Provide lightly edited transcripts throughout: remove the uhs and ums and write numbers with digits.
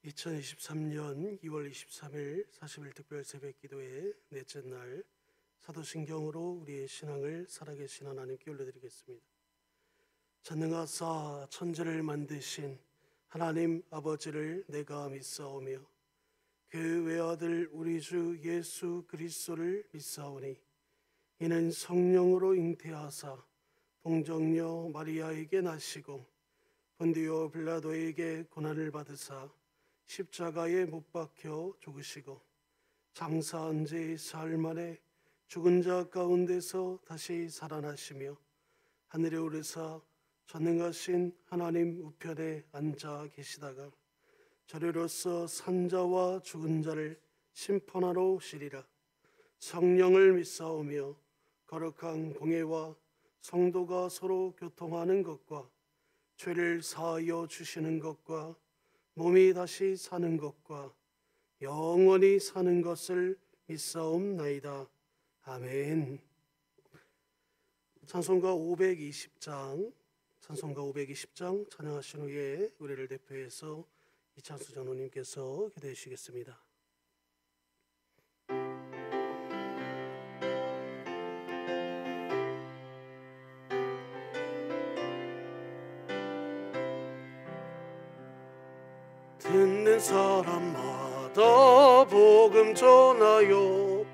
2023년 2월 23일 40일 특별 새벽 기도의 넷째 날 사도신경으로 우리의 신앙을 살아계신 하나님께 올려드리겠습니다. 전능하사 천지를 만드신 하나님 아버지를 내가 믿사오며 그 외아들 우리 주 예수 그리스도를 믿사오니 이는 성령으로 잉태하사 동정녀 마리아에게 나시고 본디오 빌라도에게 고난을 받으사 십자가에 못 박혀 죽으시고 장사한 지 사흘 만에 죽은 자 가운데서 다시 살아나시며 하늘에 오르사 전능하신 하나님 우편에 앉아 계시다가 저리로서 산자와 죽은 자를 심판하러 오시리라. 성령을 믿사오며 거룩한 공예와 성도가 서로 교통하는 것과 죄를 사하여 주시는 것과 몸이 다시 사는 것과 영원히 사는 것을 믿사옵나이다. 아멘. 찬송가 520장 찬양하신 후에 우리를 대표해서 이찬수 전우님께서 기도해 주시겠습니다. 듣는 사람마다 복음 전하여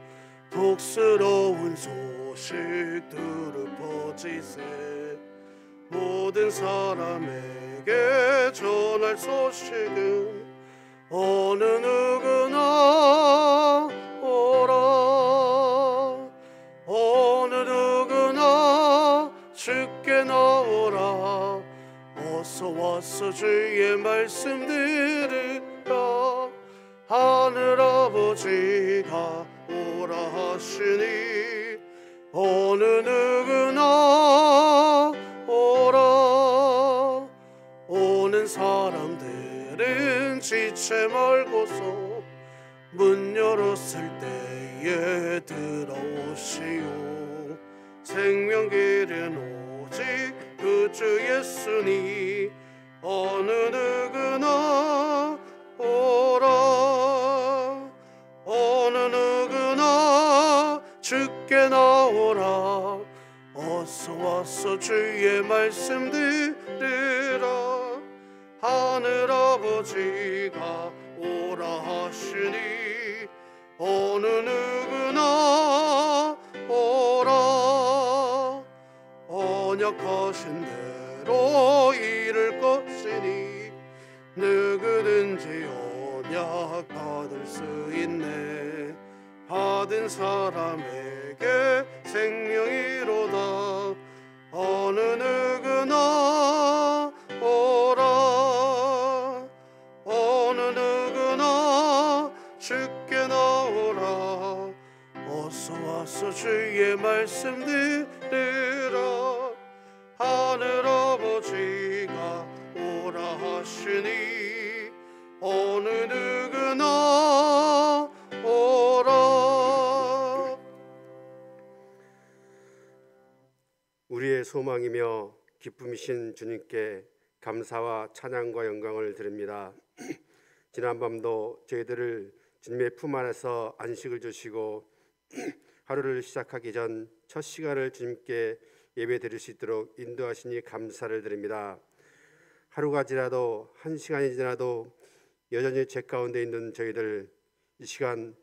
복스러운 소식 두루 퍼지세. 모든 사람에게 전할 소식은 어느 누구나 오라. 어느 누구나 주께 나오라. 어서 와서 주의 말씀 들으라. 하늘아버지가 오라 하시니 어느 누구나 오라. 오는 사람들은 지체 말고서 문 열었을 때에 들어오시오. 생명길은 오직 그 주 예수니 어느 누구나 오라. 어느 누구나 주께 나오라. 어서 와서 주의 말씀 들으라. 하늘아버지가 오라 하시니 어느 누구나 오라. 언약하신 대로 이룰 것이니 누구든지 언약 받을 수 있네. 받은 사람에게 생명이로다. 어느 누구나 오라. 어느 누구나 주께 나오라. 어서 와서 주의 말씀 들으라. 하늘아버지가 오라 하시니 어느 누구나 오라. 우리의 소망이며 기쁨이신 주님께 감사와 찬양과 영광을 드립니다. 지난밤도 저희들을 주님의 품 안에서 안식을 주시고 하루를 시작하기 전 첫 시간을 주님께 예배 드릴 수 있도록 인도하시니 감사를 드립니다. 하루가 지나도 한 시간이 지나도 여전히 죄 가운데 있는 저희들, 이 시간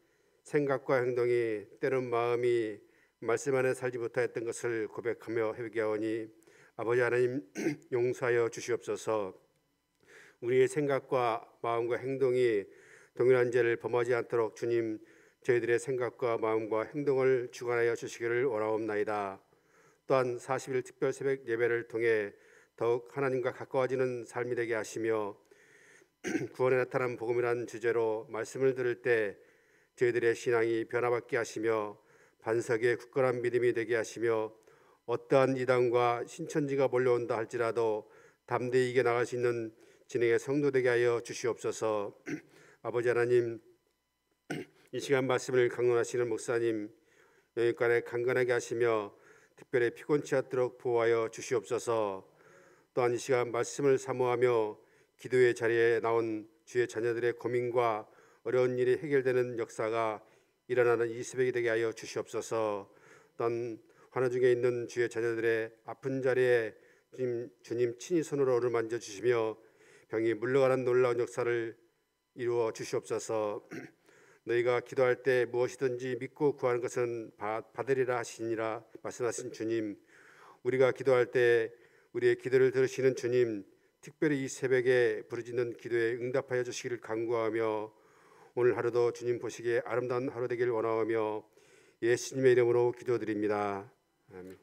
생각과 행동이 때론 마음이 말씀 안에 살지 못하였던 것을 고백하며 회개하오니 아버지 하나님 용서하여 주시옵소서. 우리의 생각과 마음과 행동이 동일한 죄를 범하지 않도록 주님 저희들의 생각과 마음과 행동을 주관하여 주시기를 원하옵나이다. 또한 40일 특별 새벽 예배를 통해 더욱 하나님과 가까워지는 삶이 되게 하시며 구원에 나타난 복음이라는 주제로 말씀을 들을 때 저희들의 신앙이 변화받게 하시며 반석의 굳건한 믿음이 되게 하시며 어떠한 이단과 신천지가 몰려온다 할지라도 담대히 이겨 나갈 수 있는 진행의 성도 되게 하여 주시옵소서. 아버지 하나님, 이 시간 말씀을 강론하시는 목사님 영육간에 강건하게 하시며 특별히 피곤치 않도록 보호하여 주시옵소서. 또한 이 시간 말씀을 사모하며 기도의 자리에 나온 주의 자녀들의 고민과 어려운 일이 해결되는 역사가 일어나는 이 새벽이 되게 하여 주시옵소서. 또한 환난 중에 있는 주의 자녀들의 아픈 자리에 주님 친히 손으로 어루만져 주시며 병이 물러가는 놀라운 역사를 이루어 주시옵소서. 너희가 기도할 때 무엇이든지 믿고 구하는 것은 받으리라 하시니라 말씀하신 주님, 우리가 기도할 때 우리의 기도를 들으시는 주님, 특별히 이 새벽에 부르짖는 기도에 응답하여 주시기를 간구하며 오늘 하루도 주님 보시기에 아름다운 하루 되길 원하오며 예수님의 이름으로 기도드립니다. 아멘.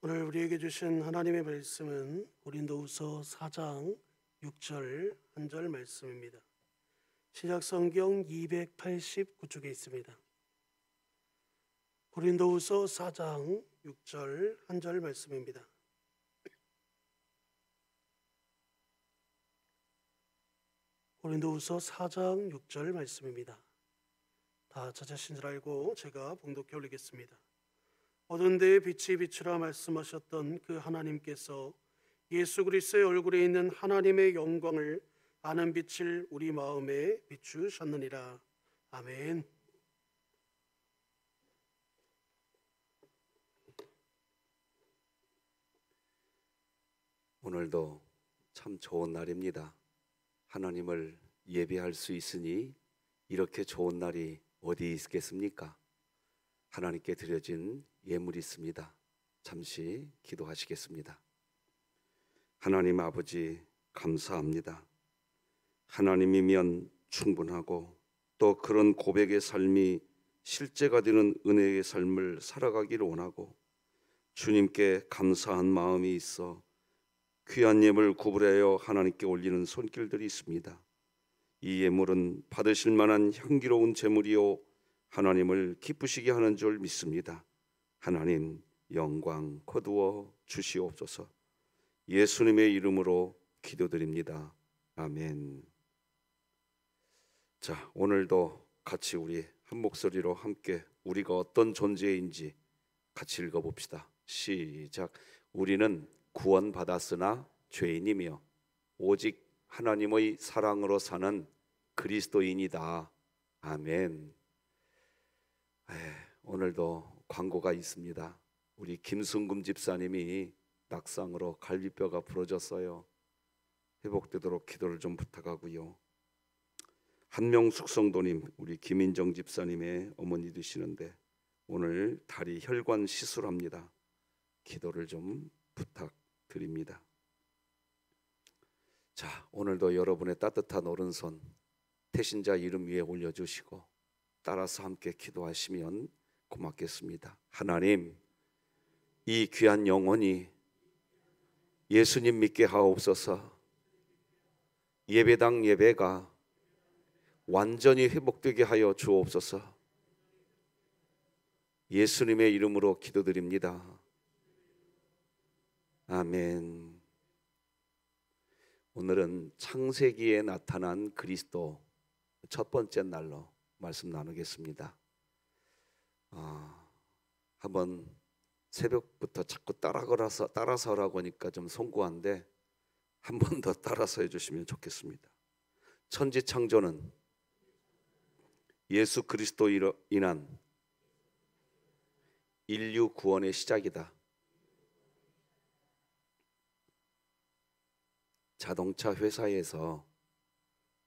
오늘 우리에게 주신 하나님의 말씀은 고린도후서 4장 6절 한 절 말씀입니다. 신약성경 289쪽에 있습니다. 고린도후서 4장 6절 한 절 말씀입니다. 고린도후서 4장 6절 말씀입니다. 다 찾으신 줄 알고 제가 봉독해 올리겠습니다. 어두운 데에 빛이 비추라 말씀하셨던 그 하나님께서 예수 그리스도의 얼굴에 있는 하나님의 영광을 아는 빛을 우리 마음에 비추셨느니라. 아멘. 오늘도 참 좋은 날입니다. 하나님을 예배할 수 있으니 이렇게 좋은 날이 어디 있겠습니까? 하나님께 드려진 예물이 있습니다. 잠시 기도하시겠습니다. 하나님 아버지 감사합니다. 하나님이면 충분하고 또 그런 고백의 삶이 실제가 되는 은혜의 삶을 살아가기를 원하고 주님께 감사한 마음이 있어 귀한 예물 구부려하여 하나님께 올리는 손길들이 있습니다. 이 예물은 받으실 만한 향기로운 제물이요 하나님을 기쁘시게 하는 줄 믿습니다. 하나님 영광 거두어 주시옵소서. 예수님의 이름으로 기도드립니다. 아멘. 자, 오늘도 같이 우리 한 목소리로 함께 우리가 어떤 존재인지 같이 읽어봅시다. 시작. 우리는 구원받았으나 죄인이며 오직 하나님의 사랑으로 사는 그리스도인이다. 아멘. 오늘도 광고가 있습니다. 우리 김순금 집사님이 낙상으로 갈비뼈가 부러졌어요. 회복되도록 기도를 좀 부탁하고요. 한명숙 성도님, 우리 김인정 집사님의 어머니 되시는데 오늘 다리 혈관 시술합니다. 기도를 좀 부탁드립니다. 자, 오늘도 여러분의 따뜻한 오른손 태신자 이름 위에 올려주시고 따라서 함께 기도하시면 고맙겠습니다. 하나님, 이 귀한 영혼이 예수님 믿게 하옵소서. 예배당 예배가 완전히 회복되게 하여 주옵소서. 예수님의 이름으로 기도드립니다. 아멘. 오늘은 창세기에 나타난 그리스도 첫 번째 날로 말씀 나누겠습니다. 한번 새벽부터 자꾸 따라서 하라고 하니까 좀 송구한데 한 번 더 따라서 해주시면 좋겠습니다. 천지창조는 예수 그리스도로 인한 인류 구원의 시작이다. 자동차 회사에서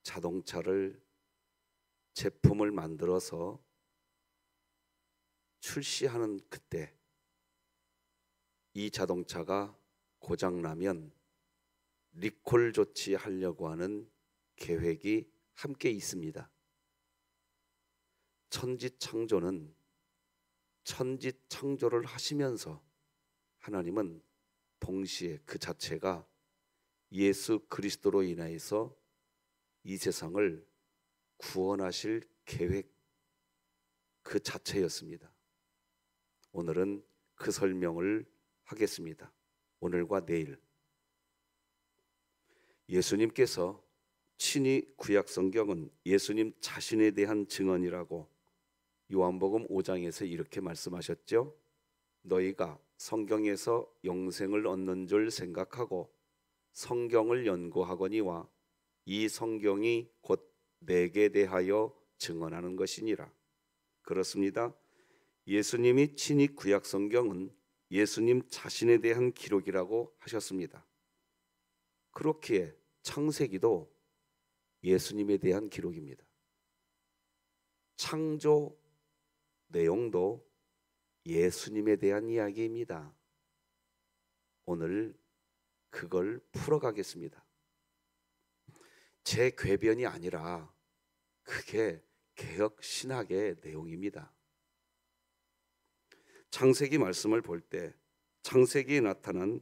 자동차를 제품을 만들어서 출시하는 그때 이 자동차가 고장나면 리콜 조치하려고 하는 계획이 함께 있습니다. 천지창조는 천지창조를 하시면서 하나님은 동시에 그 자체가 예수 그리스도로 인하여서 이 세상을 구원하실 계획 그 자체였습니다. 오늘은 그 설명을 하겠습니다. 오늘과 내일. 예수님께서 친히 구약 성경은 예수님 자신에 대한 증언이라고 요한복음 5장에서 이렇게 말씀하셨죠. 너희가 성경에서 영생을 얻는 줄 생각하고 성경을 연구하거니와 이 성경이 곧 내게 대하여 증언하는 것이니라. 그렇습니다. 예수님이 친히 구약 성경은 예수님 자신에 대한 기록이라고 하셨습니다. 그렇기에 창세기도 예수님에 대한 기록입니다. 창조 내용도 예수님에 대한 이야기입니다. 오늘 그걸 풀어가겠습니다. 제 궤변이 아니라 그게 개역 신학의 내용입니다. 창세기 말씀을 볼 때 창세기에 나타난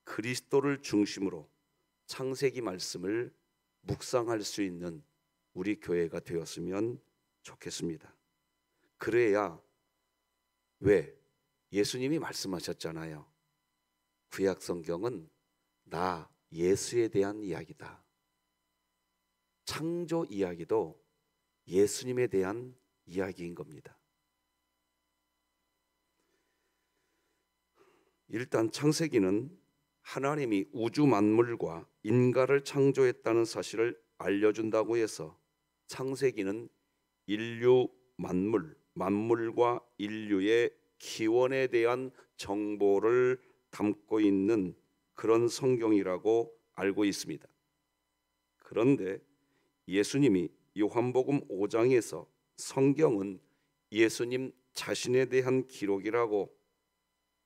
그리스도를 중심으로 창세기 말씀을 묵상할 수 있는 우리 교회가 되었으면 좋겠습니다. 그래야 왜 예수님이 말씀하셨잖아요. 구약 성경은 나 예수에 대한 이야기다. 창조 이야기도 예수님에 대한 이야기인 겁니다. 일단 창세기는 하나님이 우주 만물과 인간을 창조했다는 사실을 알려준다고 해서 창세기는 인류 만물과 인류의 기원에 대한 정보를 담고 있는 그런 성경이라고 알고 있습니다. 그런데 예수님이 요한복음 5장에서 성경은 예수님 자신에 대한 기록이라고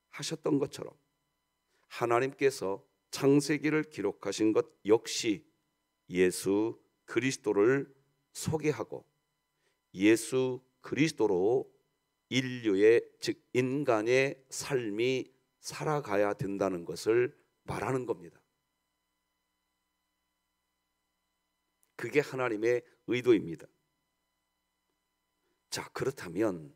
하셨던 것처럼 하나님께서 창세기를 기록하신 것 역시 예수 그리스도를 소개하고 예수 그리스도로 인류의 즉 인간의 삶이 살아가야 된다는 것을 말하는 겁니다. 그게 하나님의 의도입니다. 자, 그렇다면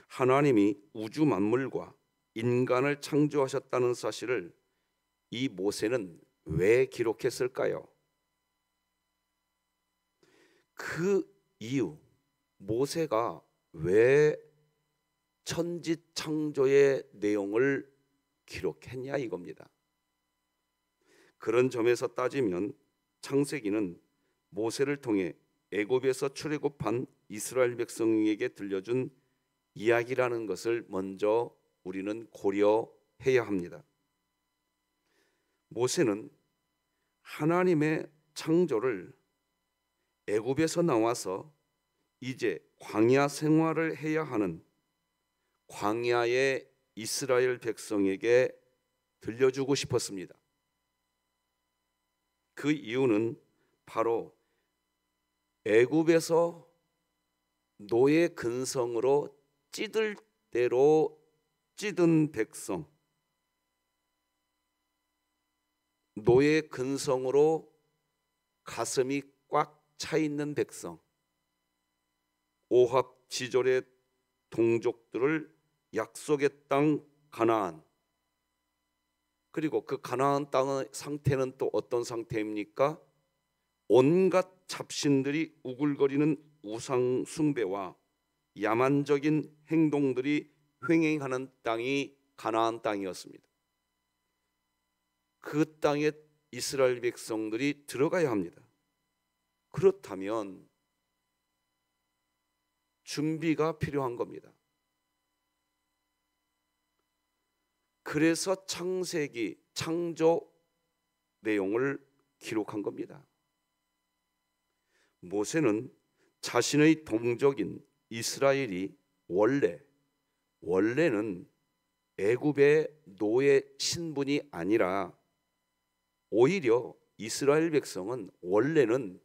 하나님이 우주 만물과 인간을 창조하셨다는 사실을 이 모세는 왜 기록했을까요? 그 이유, 모세가 왜 천지 창조의 내용을 기록했냐 이겁니다. 그런 점에서 따지면 창세기는 모세를 통해 애굽에서 출애굽한 이스라엘 백성에게 들려준 이야기라는 것을 먼저 우리는 고려해야 합니다. 모세는 하나님의 창조를 애굽에서 나와서 이제 광야 생활을 해야 하는 광야의 이스라엘 백성에게 들려주고 싶었습니다. 그 이유는 바로 애굽에서 노예 근성으로 찌들 대로 찌든 백성, 노예 근성으로 가슴이 꽉 차 있는 백성, 오합지졸의 동족들을 약속의 땅 가나안, 그리고 그 가나안 땅의 상태는 또 어떤 상태입니까? 온갖 잡신들이 우글거리는 우상 숭배와 야만적인 행동들이 횡행하는 땅이 가나안 땅이었습니다. 그 땅에 이스라엘 백성들이 들어가야 합니다. 그렇다면 준비가 필요한 겁니다. 그래서 창세기 창조 내용을 기록한 겁니다. 모세는 자신의 동족인 이스라엘이 원래는 애굽의 노예 신분이 아니라 오히려 이스라엘 백성은 원래는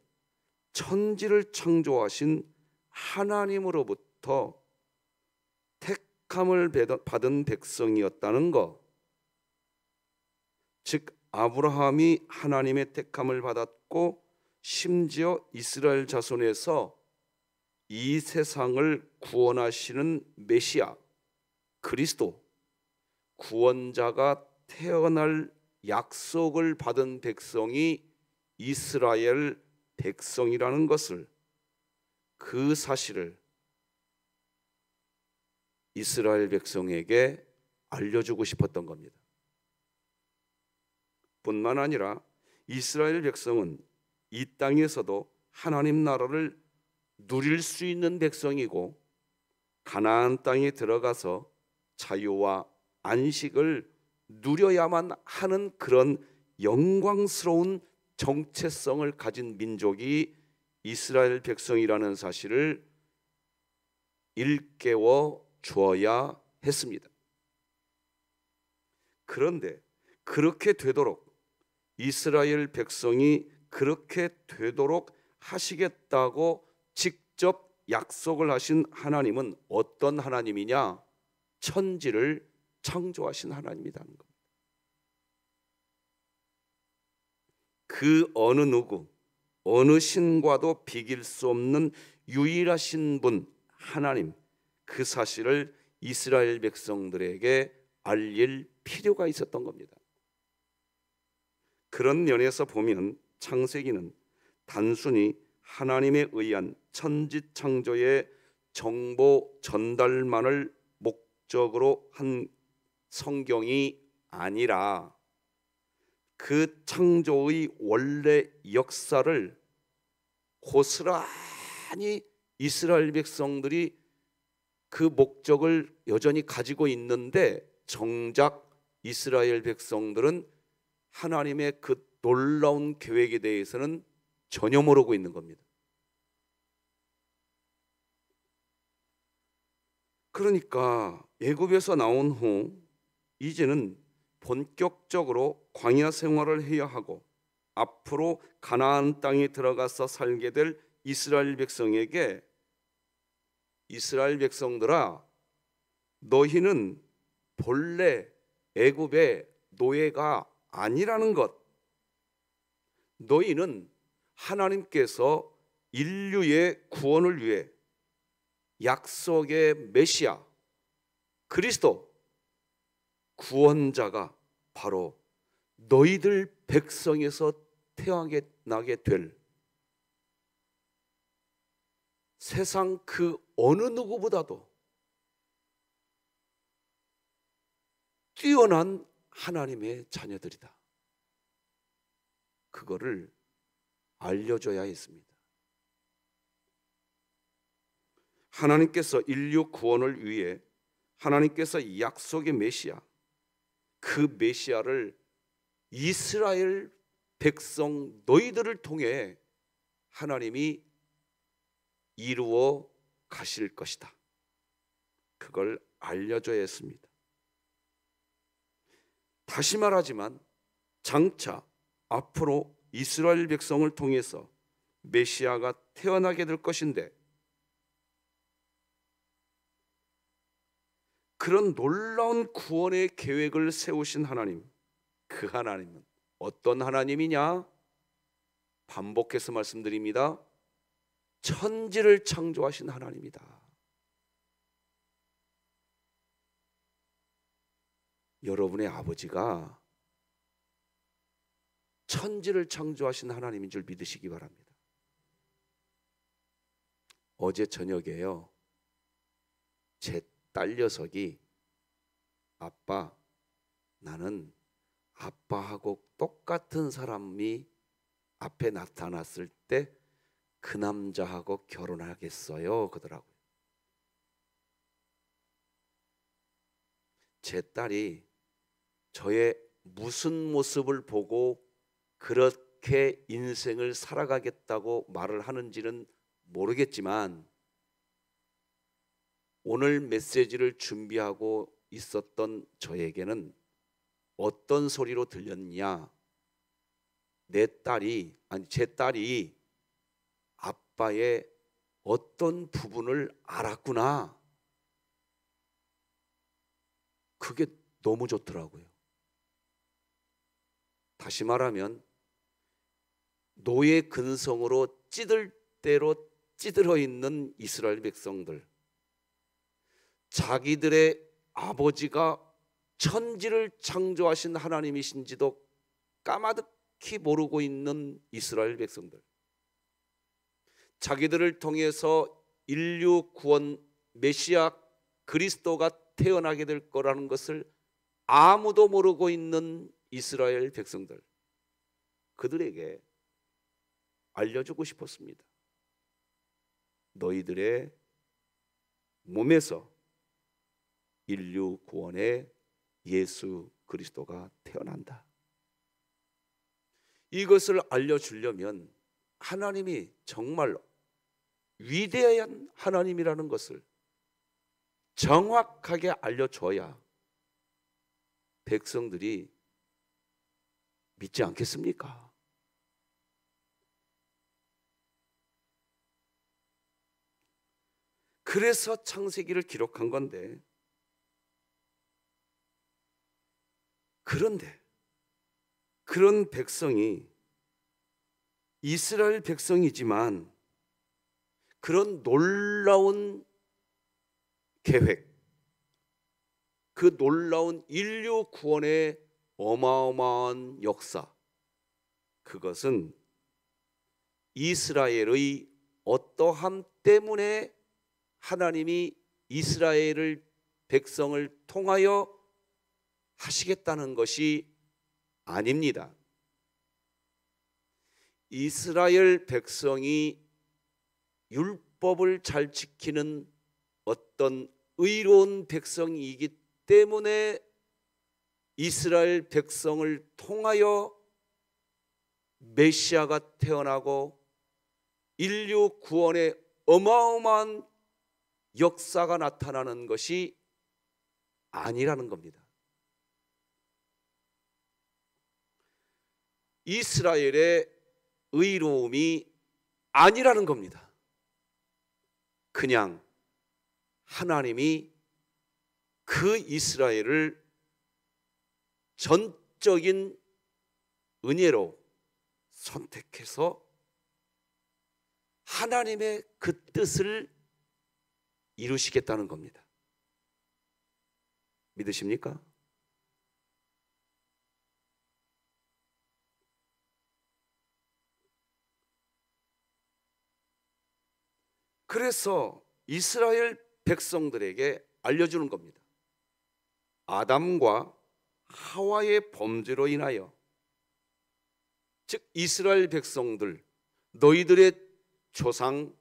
천지를 창조하신 하나님으로부터 택함을 받은 백성이었다는 것, 즉 아브라함이 하나님의 택함을 받았고 심지어 이스라엘 자손에서 이 세상을 구원하시는 메시아 그리스도 구원자가 태어날 약속을 받은 백성이 이스라엘 백성이라는 것을, 그 사실을 이스라엘 백성에게 알려주고 싶었던 겁니다. 뿐만 아니라 이스라엘 백성은 이 땅에서도 하나님 나라를 누릴 수 있는 백성이고 가나안 땅에 들어가서 자유와 안식을 누려야만 하는 그런 영광스러운 정체성을 가진 민족이 이스라엘 백성이라는 사실을 일깨워 주어야 했습니다. 그런데 그렇게 되도록, 이스라엘 백성이 그렇게 되도록 하시겠다고 직접 약속을 하신 하나님은 어떤 하나님이냐? 천지를 창조하신 하나님이라는 겁니다. 그 어느 누구, 어느 신과도 비길 수 없는 유일하신 분 하나님, 그 사실을 이스라엘 백성들에게 알릴 필요가 있었던 겁니다. 그런 면에서 보면 창세기는 단순히 하나님에 의한 천지 창조의 정보 전달만을 목적으로 한 성경이 아니라 그 창조의 원래 역사를 고스란히 이스라엘 백성들이 그 목적을 여전히 가지고 있는데, 정작 이스라엘 백성들은 하나님의 그 놀라운 계획에 대해서는 전혀 모르고 있는 겁니다. 그러니까 애굽에서 나온 후 이제는 본격적으로 광야 생활을 해야 하고 앞으로 가나안 땅에 들어가서 살게 될 이스라엘 백성에게, 이스라엘 백성들아, 너희는 본래 애굽의 노예가 아니라는 것, 너희는 하나님께서 인류의 구원을 위해 약속의 메시아 그리스도 구원자가 바로 너희들 백성에서 태어나게 될 세상 그 어느 누구보다도 뛰어난 하나님의 자녀들이다. 그거를 알려줘야 했습니다. 하나님께서 인류 구원을 위해 하나님께서 약속의 메시아, 그 메시아를 이스라엘 백성 너희들을 통해 하나님이 이루어 가실 것이다. 그걸 알려줘야 했습니다. 다시 말하지만 장차 앞으로 이스라엘 백성을 통해서 메시아가 태어나게 될 것인데, 그런 놀라운 구원의 계획을 세우신 하나님, 그 하나님은 어떤 하나님이냐? 반복해서 말씀드립니다. 천지를 창조하신 하나님이다. 여러분의 아버지가 천지를 창조하신 하나님인 줄 믿으시기 바랍니다. 어제 저녁에요, 제 딸 녀석이 아빠, 나는 아빠하고 똑같은 사람이 앞에 나타났을 때 그 남자하고 결혼하겠어요 그러더라고요. 제 딸이 저의 무슨 모습을 보고 그렇게 인생을 살아가겠다고 말을 하는지는 모르겠지만, 오늘 메시지를 준비하고 있었던 저에게는 어떤 소리로 들렸냐? 제 딸이 아빠의 어떤 부분을 알았구나. 그게 너무 좋더라고요. 다시 말하면 노예 근성으로 찌들 대로 찌들어 있는 이스라엘 백성들, 자기들의 아버지가 천지를 창조하신 하나님이신지도 까마득히 모르고 있는 이스라엘 백성들, 자기들을 통해서 인류 구원 메시아 그리스도가 태어나게 될 거라는 것을 아무도 모르고 있는 이스라엘 백성들, 그들에게 알려주고 싶었습니다. 너희들의 몸에서 인류 구원의 예수 그리스도가 태어난다. 이것을 알려주려면 하나님이 정말 위대한 하나님이라는 것을 정확하게 알려줘야 백성들이 믿지 않겠습니까? 그래서 창세기를 기록한 건데, 그런데 그런 백성이 이스라엘 백성이지만 그런 놀라운 계획, 그 놀라운 인류 구원의 어마어마한 역사, 그것은 이스라엘의 어떠함 때문에 하나님이 이스라엘을 백성을 통하여 하시겠다는 것이 아닙니다. 이스라엘 백성이 율법을 잘 지키는 어떤 의로운 백성이기 때문에 이스라엘 백성을 통하여 메시아가 태어나고 인류 구원의 어마어마한 역사가 나타나는 것이 아니라는 겁니다. 이스라엘의 의로움이 아니라는 겁니다. 그냥 하나님이 그 이스라엘을 전적인 은혜로 선택해서 하나님의 그 뜻을 이루시겠다는 겁니다. 믿으십니까? 그래서 이스라엘 백성들에게 알려주는 겁니다. 아담과 하와의 범죄로 인하여, 즉 이스라엘 백성들, 너희들의 조상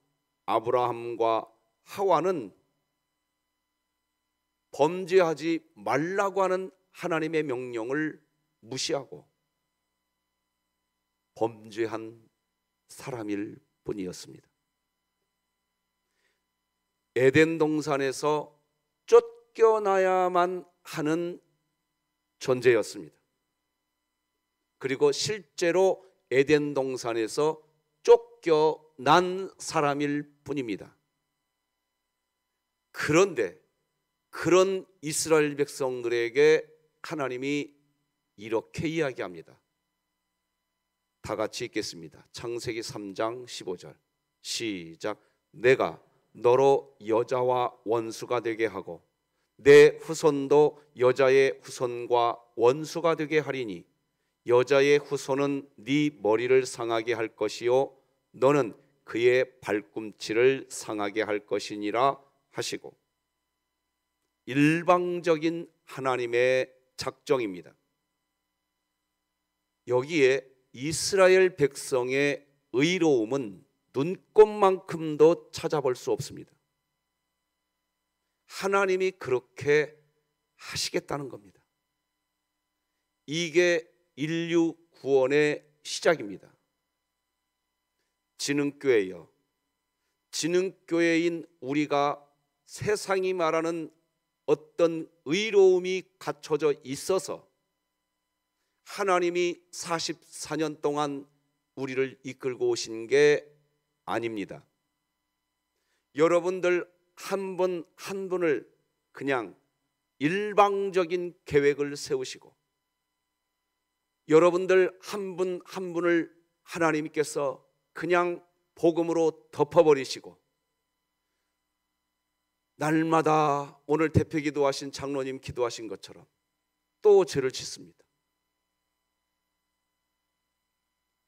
아브라함과 하와는 범죄하지 말라고 하는 하나님의 명령을 무시하고 범죄한 사람일 뿐이었습니다. 에덴 동산에서 쫓겨나야만 하는 존재였습니다. 그리고 실제로 에덴 동산에서 쫓겨난 사람일 뿐입니다. 그런데 그런 이스라엘 백성들에게 하나님이 이렇게 이야기합니다. 다 같이 읽겠습니다. 창세기 3장 15절 시작. 내가 너로 여자와 원수가 되게 하고 내 후손도 여자의 후손과 원수가 되게 하리니 여자의 후손은 네 머리를 상하게 할 것이요 너는 그의 발꿈치를 상하게 할 것이니라 하시고, 일방적인 하나님의 작정입니다. 여기에 이스라엘 백성의 의로움은 눈꼽만큼도 찾아볼 수 없습니다. 하나님이 그렇게 하시겠다는 겁니다. 이게 인류 구원의 시작입니다. 진흥교회여, 진흥교회인 우리가 세상이 말하는 어떤 의로움이 갖춰져 있어서 하나님이 44년 동안 우리를 이끌고 오신 게 아닙니다. 여러분들 한 분 한 분을 그냥 일방적인 계획을 세우시고 여러분들 한 분 한 분을 하나님께서 그냥 복음으로 덮어버리시고 날마다 오늘 대표 기도하신 장로님 기도하신 것처럼 또 죄를 짓습니다.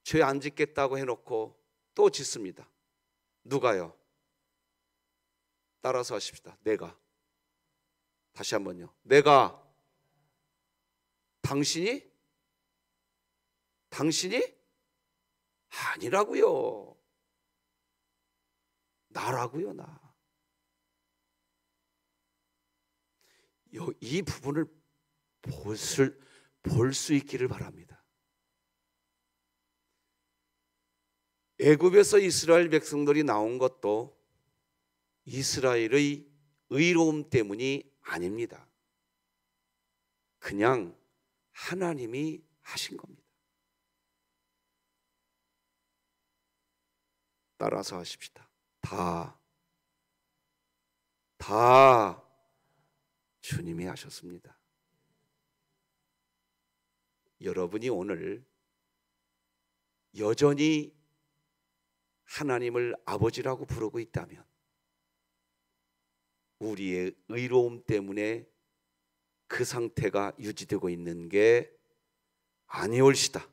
죄 안 짓겠다고 해놓고 또 짓습니다. 누가요? 따라서 하십시다. 내가. 다시 한번요. 내가. 당신이? 아니라고요. 나라고요. 나. 이 부분을 볼 수 있기를 바랍니다. 애굽에서 이스라엘 백성들이 나온 것도 이스라엘의 의로움 때문이 아닙니다. 그냥 하나님이 하신 겁니다. 따라서 하십시다. 다 주님이 하셨습니다. 여러분이 오늘 여전히 하나님을 아버지라고 부르고 있다면 우리의 의로움 때문에 그 상태가 유지되고 있는 게 아니올시다.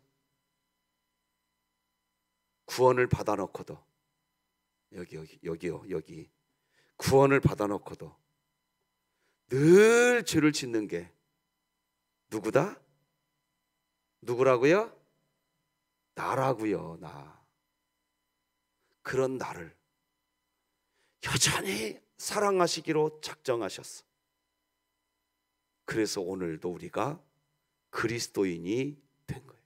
구원을 받아놓고도 여기 구원을 받아놓고도 늘 죄를 짓는 게 누구다? 누구라고요? 나라고요. 나. 그런 나를 여전히 사랑하시기로 작정하셨어. 그래서 오늘도 우리가 그리스도인이 된 거예요.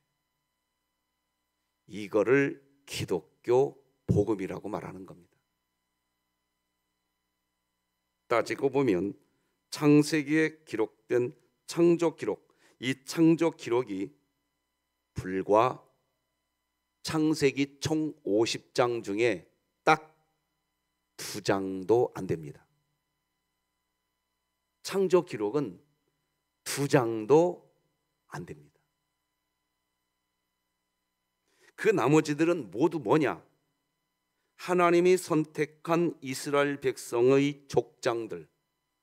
이거를 기독교 복음이라고 말하는 겁니다. 따지고 보면 창세기에 기록된 창조 기록, 이 창조 기록이 불과 창세기 총 50장 중에 딱 2장도 안 됩니다. 창조 기록은 2장도 안 됩니다. 그 나머지들은 모두 뭐냐? 하나님이 선택한 이스라엘 백성의 족장들,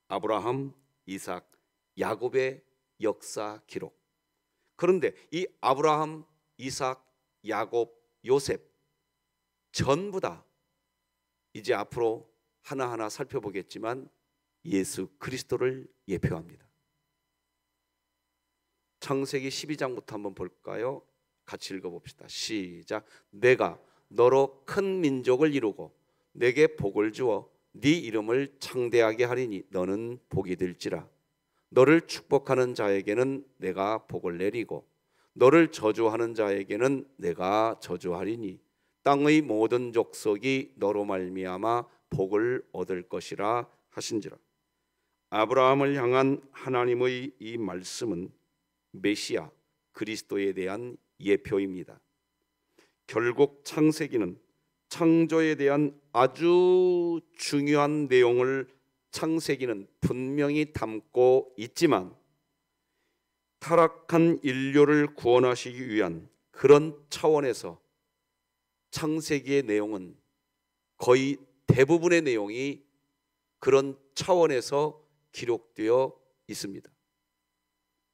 아브라함, 이삭, 야곱의 역사 기록. 그런데 이 아브라함, 이삭, 야곱, 요셉 전부 다 이제 앞으로 하나하나 살펴보겠지만 예수 그리스도를 예표합니다. 창세기 12장부터 한번 볼까요? 같이 읽어봅시다. 시작. 내가 너로 큰 민족을 이루고 내게 복을 주어 네 이름을 창대하게 하리니 너는 복이 될지라. 너를 축복하는 자에게는 내가 복을 내리고 너를 저주하는 자에게는 내가 저주하리니 땅의 모든 족속이 너로 말미암아 복을 얻을 것이라 하신지라. 아브라함을 향한 하나님의 이 말씀은 메시아 그리스도에 대한 예표입니다. 결국 창세기는 창조에 대한 아주 중요한 내용을 창세기는 분명히 담고 있지만 타락한 인류를 구원하시기 위한 그런 차원에서 창세기의 내용은 거의 대부분의 내용이 그런 차원에서 기록되어 있습니다.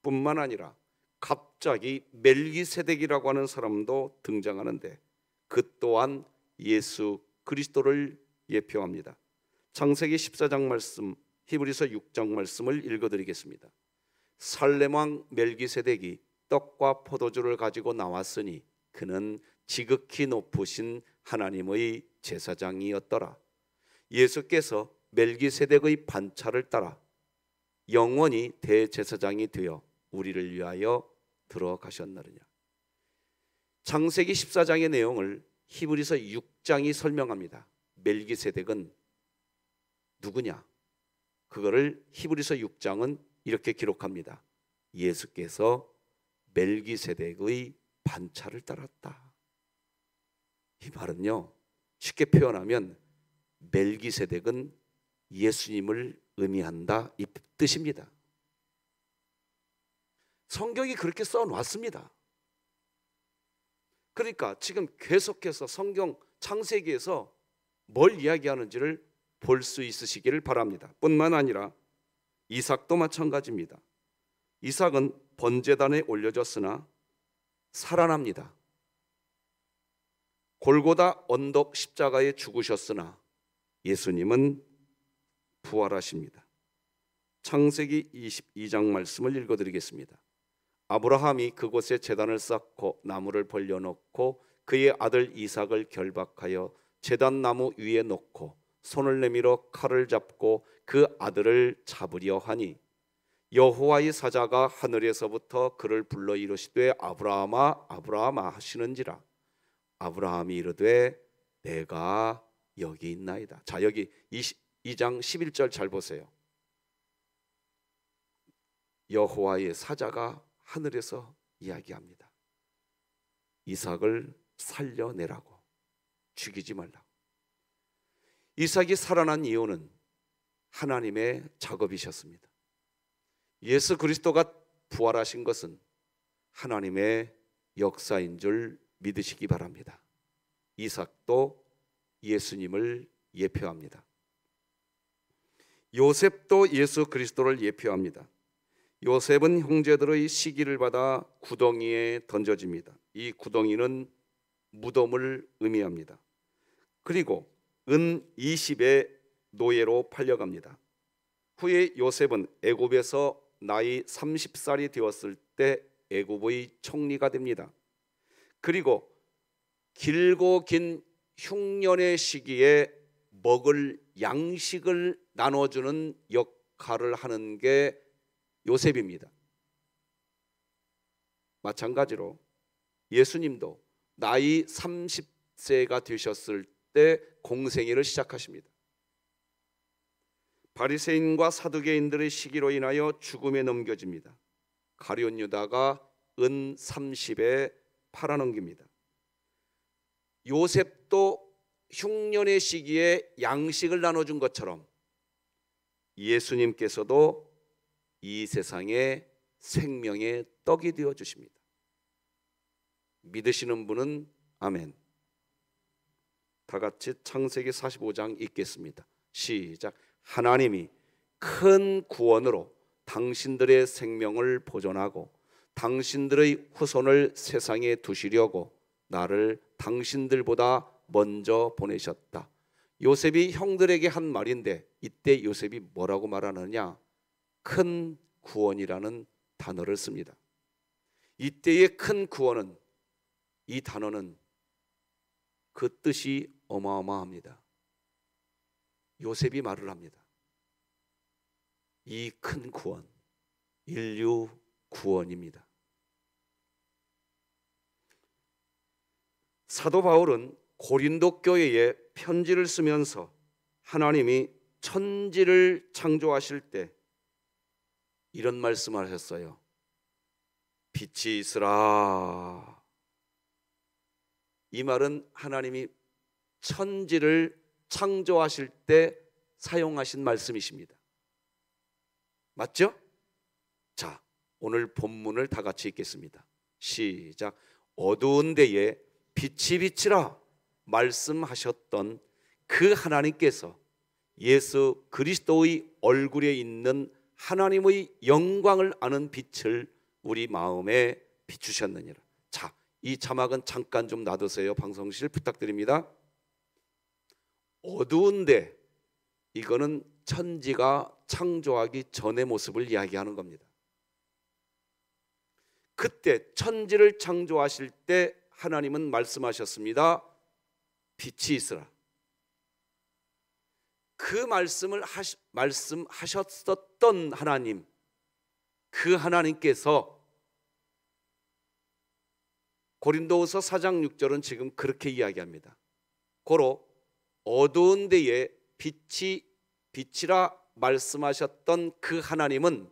뿐만 아니라 갑자기 멜기세덱이라고 하는 사람도 등장하는데 그 또한 예수 그리스도를 예표합니다. 창세기 14장 말씀, 히브리서 6장 말씀을 읽어드리겠습니다. 살렘 왕 멜기세덱이 떡과 포도주를 가지고 나왔으니 그는 지극히 높으신 하나님의 제사장이었더라. 예수께서 멜기세덱의 반차를 따라 영원히 대제사장이 되어 우리를 위하여 들어가셨느니라. 창세기 14장의 내용을 히브리서 6장이 설명합니다. 멜기세덱은 누구냐? 그거를 히브리서 6장은 이렇게 기록합니다. 예수께서 멜기세덱의 반차를 따랐다. 이 말은요, 쉽게 표현하면 멜기세덱은 예수님을 의미한다 이 뜻입니다. 성경이 그렇게 써놨습니다. 그러니까 지금 계속해서 성경 창세기에서 뭘 이야기하는지를 볼 수 있으시기를 바랍니다. 뿐만 아니라 이삭도 마찬가지입니다. 이삭은 번제단에 올려졌으나 살아납니다. 골고다 언덕 십자가에 죽으셨으나 예수님은 부활하십니다. 창세기 22장 말씀을 읽어드리겠습니다. 아브라함이 그곳에 제단을 쌓고 나무를 벌려놓고 그의 아들 이삭을 결박하여 제단 나무 위에 놓고 손을 내밀어 칼을 잡고 그 아들을 잡으려 하니 여호와의 사자가 하늘에서부터 그를 불러 이르시되 아브라함아 아브라함아 하시는지라. 아브라함이 이르되 내가 여기 있나이다. 자, 여기 22장 11절 잘 보세요. 여호와의 사자가 하늘에서 이야기합니다. 이삭을 살려내라고, 죽이지 말라고. 이삭이 살아난 이유는 하나님의 작업이셨습니다. 예수 그리스도가 부활하신 것은 하나님의 역사인 줄 믿으시기 바랍니다. 이삭도 예수님을 예표합니다. 요셉도 예수 그리스도를 예표합니다. 요셉은 형제들의 시기를 받아 구덩이에 던져집니다. 이 구덩이는 무덤을 의미합니다. 그리고 은 20의 노예로 팔려갑니다. 후에 요셉은 애굽에서 나이 30살이 되었을 때 애굽의 총리가 됩니다. 그리고 길고 긴 흉년의 시기에 먹을 양식을 나눠주는 역할을 하는 게 요셉입니다. 마찬가지로 예수님도 나이 30세가 되셨을 때 공생애를 시작하십니다. 바리새인과 사두개인들의 시기로 인하여 죽음에 넘겨집니다. 가룟 유다가 은 30에 팔아넘깁니다. 요셉도 흉년의 시기에 양식을 나눠준 것처럼 예수님께서도 이 세상에 생명의 떡이 되어 주십니다. 믿으시는 분은 아멘. 다 같이 창세기 45장 읽겠습니다. 시작. 하나님이 큰 구원으로 당신들의 생명을 보존하고 당신들의 후손을 세상에 두시려고 나를 당신들보다 먼저 보내셨다. 요셉이 형들에게 한 말인데 이때 요셉이 뭐라고 말하느냐? 큰 구원이라는 단어를 씁니다. 이때의 큰 구원은, 이 단어는 그 뜻이 어마어마합니다. 요셉이 말을 합니다. 이 큰 구원, 인류 구원입니다. 사도 바울은 고린도 교회에 편지를 쓰면서 하나님이 천지를 창조하실 때 이런 말씀을 하셨어요. 빛이 있으라. 이 말은 하나님이 천지를 창조하실 때 사용하신 말씀이십니다. 맞죠? 자, 오늘 본문을 다 같이 읽겠습니다. 시작. 어두운 데에 빛이 비치라 말씀하셨던 그 하나님께서 예수 그리스도의 얼굴에 있는 하나님의 영광을 아는 빛을 우리 마음에 비추셨느니라. 자, 이 자막은 잠깐 좀 놔두세요. 방송실 부탁드립니다. 어두운데, 이거는 천지가 창조하기 전의 모습을 이야기하는 겁니다. 그때 천지를 창조하실 때 하나님은 말씀하셨습니다. 빛이 있으라. 그 말씀하셨었던 하나님, 그 하나님께서 고린도후서 4장 6절은 지금 그렇게 이야기합니다. 고로 어두운 데에 빛이라 말씀하셨던 그 하나님은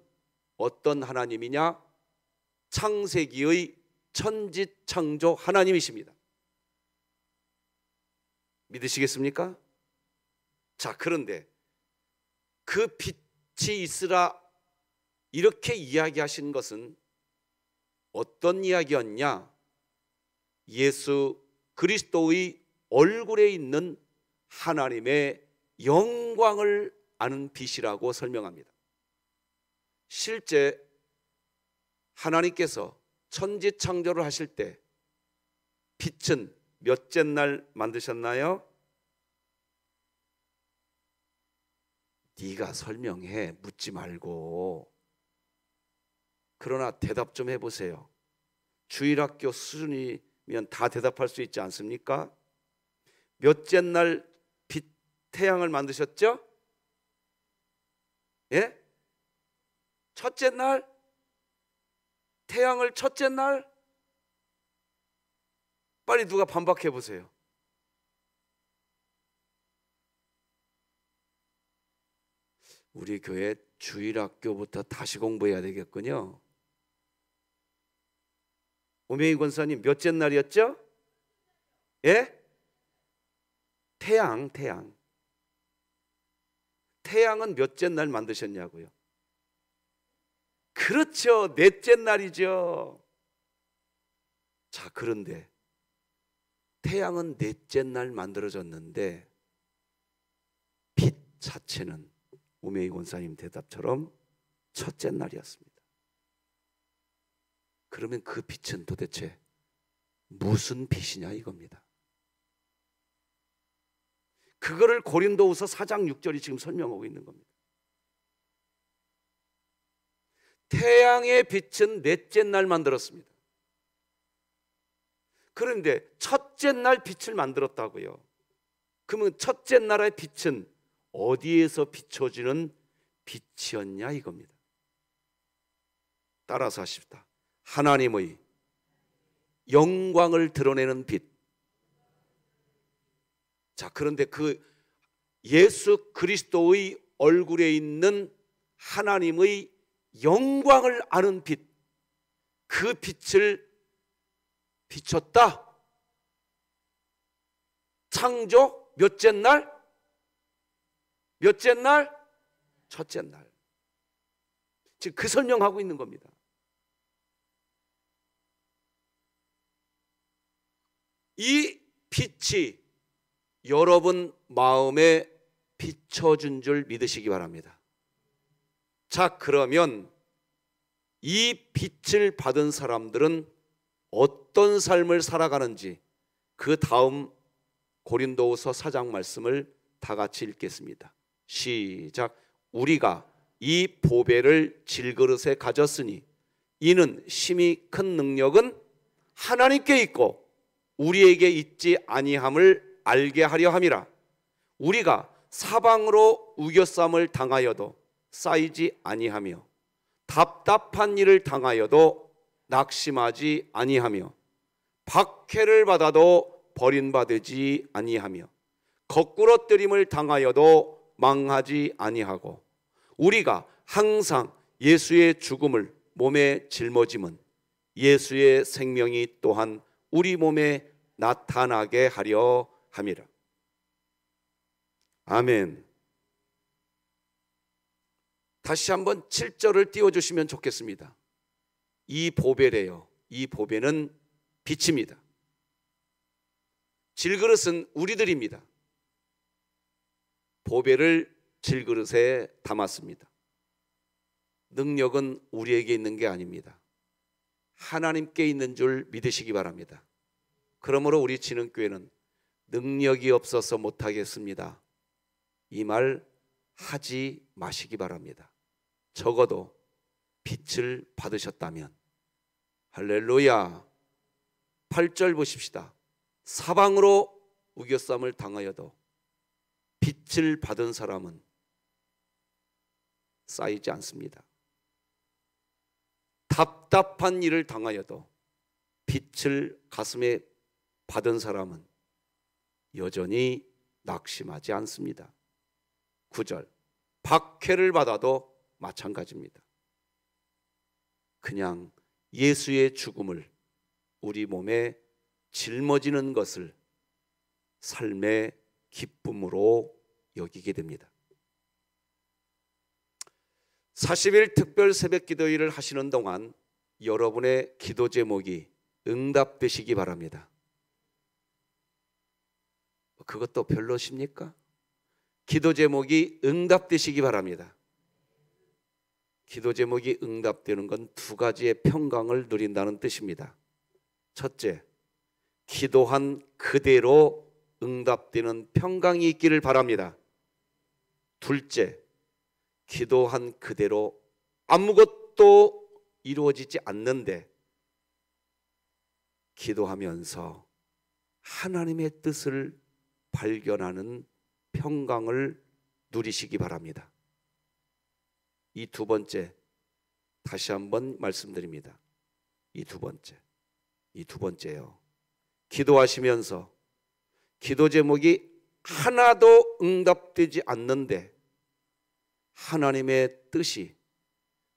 어떤 하나님이냐? 창세기의 천지창조 하나님이십니다. 믿으시겠습니까? 자, 그런데 그 빛이 있으라 이렇게 이야기하신 것은 어떤 이야기였냐? 예수 그리스도의 얼굴에 있는 하나님의 영광을 아는 빛이라고 설명합니다. 실제 하나님께서 천지 창조를 하실 때 빛은 몇째 날 만드셨나요? 네가 설명해, 묻지 말고. 그러나 대답 좀 해보세요. 주일학교 수준이면 다 대답할 수 있지 않습니까? 몇째 날 태양을 만드셨죠? 예? 첫째 날? 태양을 첫째 날? 빨리 누가 반박해 보세요. 우리 교회 주일학교부터 다시 공부해야 되겠군요. 오메이 권사님 몇째 날이었죠? 예? 태양은 몇째 날 만드셨냐고요? 그렇죠, 넷째 날이죠. 자, 그런데 태양은 넷째 날 만들어졌는데 빛 자체는 우메이 권사님 대답처럼 첫째 날이었습니다. 그러면 그 빛은 도대체 무슨 빛이냐 이겁니다. 그거를 고린도후서 4장 6절이 지금 설명하고 있는 겁니다. 태양의 빛은 넷째 날 만들었습니다. 그런데 첫째 날 빛을 만들었다고요. 그러면 첫째 날의 빛은 어디에서 비춰지는 빛이었냐 이겁니다. 따라서 하십시다. 하나님의 영광을 드러내는 빛. 자, 그런데 그 예수 그리스도의 얼굴에 있는 하나님의 영광을 아는 빛, 그 빛을 비췄다. 창조 몇째 날? 몇째 날? 첫째 날. 지금 그 설명하고 있는 겁니다. 이 빛이 여러분 마음에 비춰준 줄 믿으시기 바랍니다. 자, 그러면 이 빛을 받은 사람들은 어떤 삶을 살아가는지 그 다음 고린도후서 4장 말씀을 다 같이 읽겠습니다. 시작. 우리가 이 보배를 질그릇에 가졌으니 이는 심히 큰 능력은 하나님께 있고 우리에게 있지 아니함을 알게 하려 함이라. 우리가 사방으로 우겨쌈을 당하여도 쌓이지 아니하며 답답한 일을 당하여도 낙심하지 아니하며 박해를 받아도 버림받지 아니하며 거꾸러뜨림을 당하여도 망하지 아니하고 우리가 항상 예수의 죽음을 몸에 짊어짐은 예수의 생명이 또한 우리 몸에 나타나게 하려 함이라. 아멘. 다시 한번 7절을 띄워주시면 좋겠습니다. 이 보배래요. 이 보배는 빛입니다. 질그릇은 우리들입니다. 보배를 질그릇에 담았습니다. 능력은 우리에게 있는 게 아닙니다. 하나님께 있는 줄 믿으시기 바랍니다. 그러므로 우리 진흥교회는 능력이 없어서 못하겠습니다, 이 말 하지 마시기 바랍니다. 적어도 빛을 받으셨다면. 할렐루야. 8절 보십시다. 사방으로 우겨쌈을 당하여도 빛을 받은 사람은 쌓이지 않습니다. 답답한 일을 당하여도 빛을 가슴에 받은 사람은 여전히 낙심하지 않습니다. 9절. 박해를 받아도 마찬가지입니다. 그냥 예수의 죽음을 우리 몸에 짊어지는 것을 삶의 기쁨으로 여기게 됩니다. 40일 특별 새벽 기도회를 하시는 동안 여러분의 기도 제목이 응답되시기 바랍니다. 그것도 별로십니까? 기도 제목이 응답되시기 바랍니다. 기도 제목이 응답되는 건 두 가지의 평강을 누린다는 뜻입니다. 첫째, 기도한 그대로 응답되는 평강이 있기를 바랍니다. 둘째, 기도한 그대로 아무것도 이루어지지 않는데 기도하면서 하나님의 뜻을 발견하는 평강을 누리시기 바랍니다. 이 두 번째, 다시 한번 말씀드립니다. 이 두 번째요. 기도하시면서 기도 제목이 하나도 응답되지 않는데 하나님의 뜻이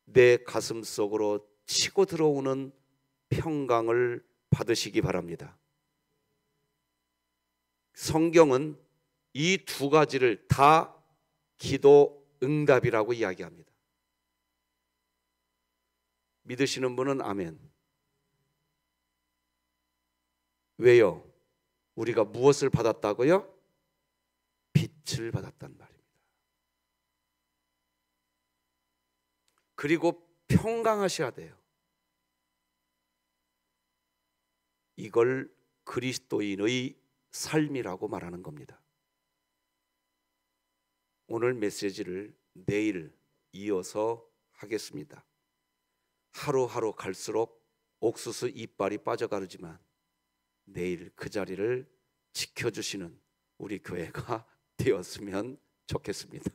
내 가슴 속으로 치고 들어오는 평강을 받으시기 바랍니다. 성경은 이 두 가지를 다 기도 응답이라고 이야기합니다. 믿으시는 분은 아멘. 왜요? 우리가 무엇을 받았다고요? 빛을 받았단 말입니다. 그리고 평강하셔야 돼요. 이걸 그리스도인의 삶이라고 말하는 겁니다. 오늘 메시지를 내일 이어서 하겠습니다. 하루하루 갈수록 옥수수 이빨이 빠져가지만 내일 그 자리를 지켜주시는 우리 교회가 되었으면 좋겠습니다.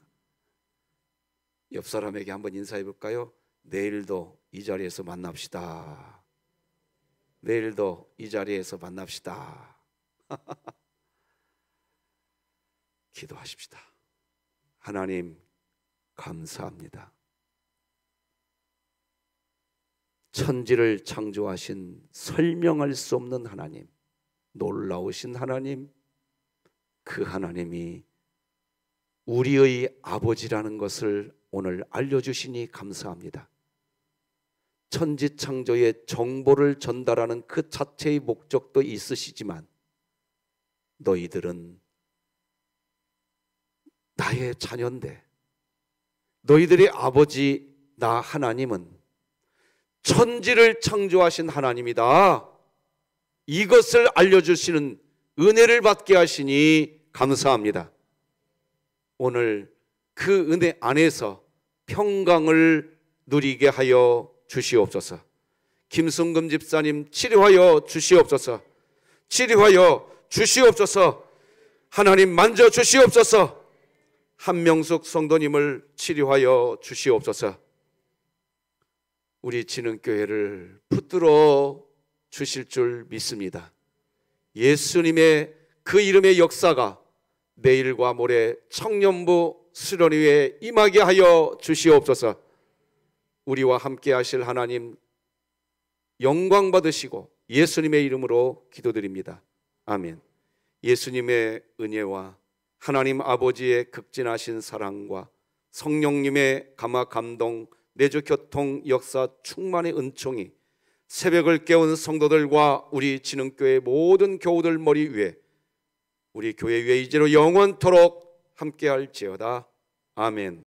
옆 사람에게 한번 인사해 볼까요? 내일도 이 자리에서 만납시다. 내일도 이 자리에서 만납시다. 기도하십시다. 하나님 감사합니다. 천지를 창조하신 설명할 수 없는 하나님, 놀라우신 하나님, 그 하나님이 우리의 아버지라는 것을 오늘 알려주시니 감사합니다. 천지창조의 정보를 전달하는 그 자체의 목적도 있으시지만 너희들은 나의 자녀인데 너희들의 아버지 나 하나님은 천지를 창조하신 하나님이다. 이것을 알려주시는 은혜를 받게 하시니 감사합니다. 오늘 그 은혜 안에서 평강을 누리게 하여 주시옵소서. 김승금 집사님 치료하여 주시옵소서. 치료하여 주시옵소서. 하나님 만져 주시옵소서. 한명숙 성도님을 치료하여 주시옵소서. 우리 진흥교회를 붙들어 주실 줄 믿습니다. 예수님의 그 이름의 역사가 내일과 모레 청년부 수련회에 임하게 하여 주시옵소서. 우리와 함께 하실 하나님 영광 받으시고 예수님의 이름으로 기도드립니다. 아멘. 예수님의 은혜와 하나님 아버지의 극진하신 사랑과 성령님의 감화 감동 내주 교통 역사 충만의 은총이 새벽을 깨운 성도들과 우리 진흥교회 모든 교우들 머리 위에 우리 교회 위에 이제로 영원토록 함께할지어다. 아멘.